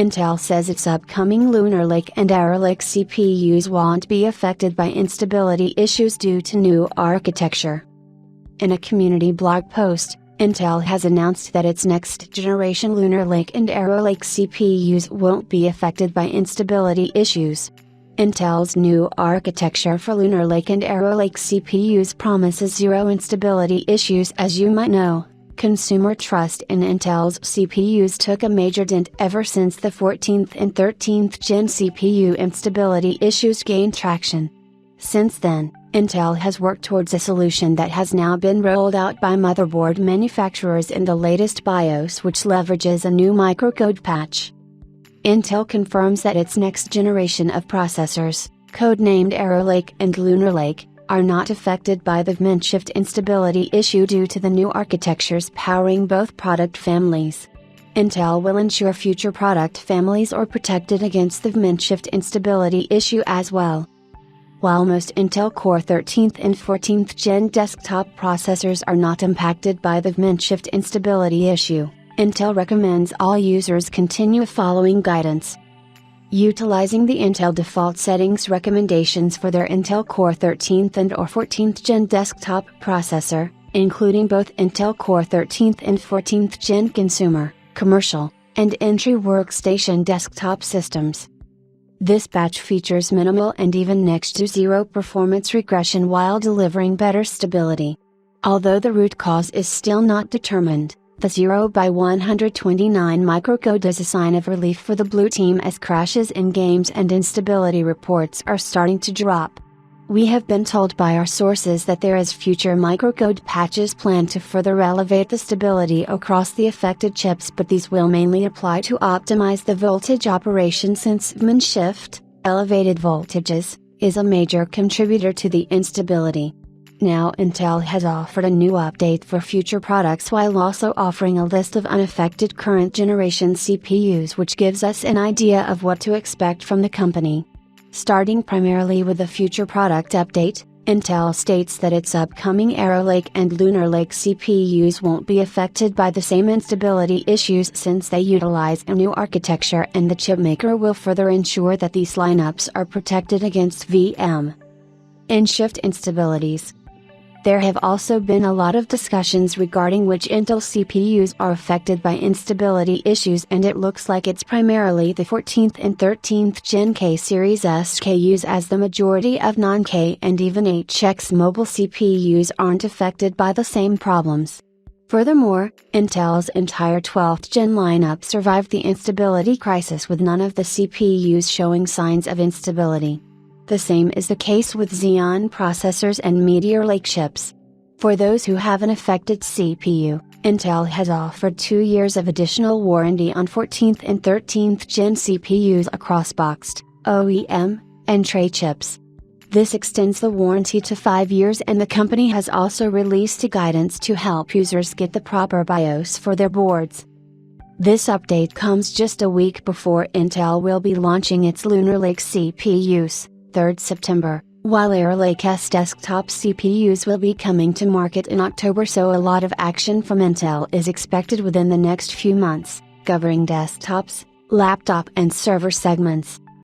Intel says its upcoming Lunar Lake and Arrow Lake CPUs won't be affected by instability issues due to new architecture. In a community blog post, Intel has announced that its next-generation Lunar Lake and Arrow Lake CPUs won't be affected by instability issues. Intel's new architecture for Lunar Lake and Arrow Lake CPUs promises zero instability issues. As you might know, consumer trust in Intel's CPUs took a major dent ever since the 14th and 13th Gen CPU instability issues gained traction. Since then, Intel has worked towards a solution that has now been rolled out by motherboard manufacturers in the latest BIOS, which leverages a new microcode patch. Intel confirms that its next generation of processors, codenamed Arrow Lake and Lunar Lake, are not affected by the VMIN-shift instability issue due to the new architectures powering both product families. Intel will ensure future product families are protected against the VMIN-shift instability issue as well. While most Intel Core 13th and 14th Gen desktop processors are not impacted by the VMIN-shift instability issue, Intel recommends all users continue following guidance. Utilizing the Intel default settings recommendations for their Intel Core 13th and or 14th Gen desktop processor, including both Intel Core 13th and 14th Gen consumer, commercial, and entry workstation desktop systems. This patch features minimal and even next to zero performance regression while delivering better stability. Although the root cause is still not determined, the 0x129 microcode is a sign of relief for the blue team as crashes in games and instability reports are starting to drop. We have been told by our sources that there is future microcode patches planned to further elevate the stability across the affected chips, but these will mainly apply to optimize the voltage operation since VMIN-shift, elevated voltages, is a major contributor to the instability. Now Intel has offered a new update for future products while also offering a list of unaffected current generation CPUs, which gives us an idea of what to expect from the company. Starting primarily with the future product update, Intel states that its upcoming Arrow Lake and Lunar Lake CPUs won't be affected by the same instability issues since they utilize a new architecture, and the chipmaker will further ensure that these lineups are protected against VMIN-shift instabilities. There have also been a lot of discussions regarding which Intel CPUs are affected by instability issues, and it looks like it's primarily the 14th and 13th Gen K series SKUs, as the majority of non-K and even HX mobile CPUs aren't affected by the same problems. Furthermore, Intel's entire 12th Gen lineup survived the instability crisis with none of the CPUs showing signs of instability. The same is the case with Xeon processors and Meteor Lake chips. For those who have an affected CPU, Intel has offered 2 years of additional warranty on 14th and 13th Gen CPUs across boxed, OEM, and tray chips. This extends the warranty to 5 years, and the company has also released a guidance to help users get the proper BIOS for their boards. This update comes just a week before Intel will be launching its Lunar Lake CPUs, 3rd September, while Arrow Lake's desktop CPUs will be coming to market in October, so a lot of action from Intel is expected within the next few months, covering desktops, laptop and server segments.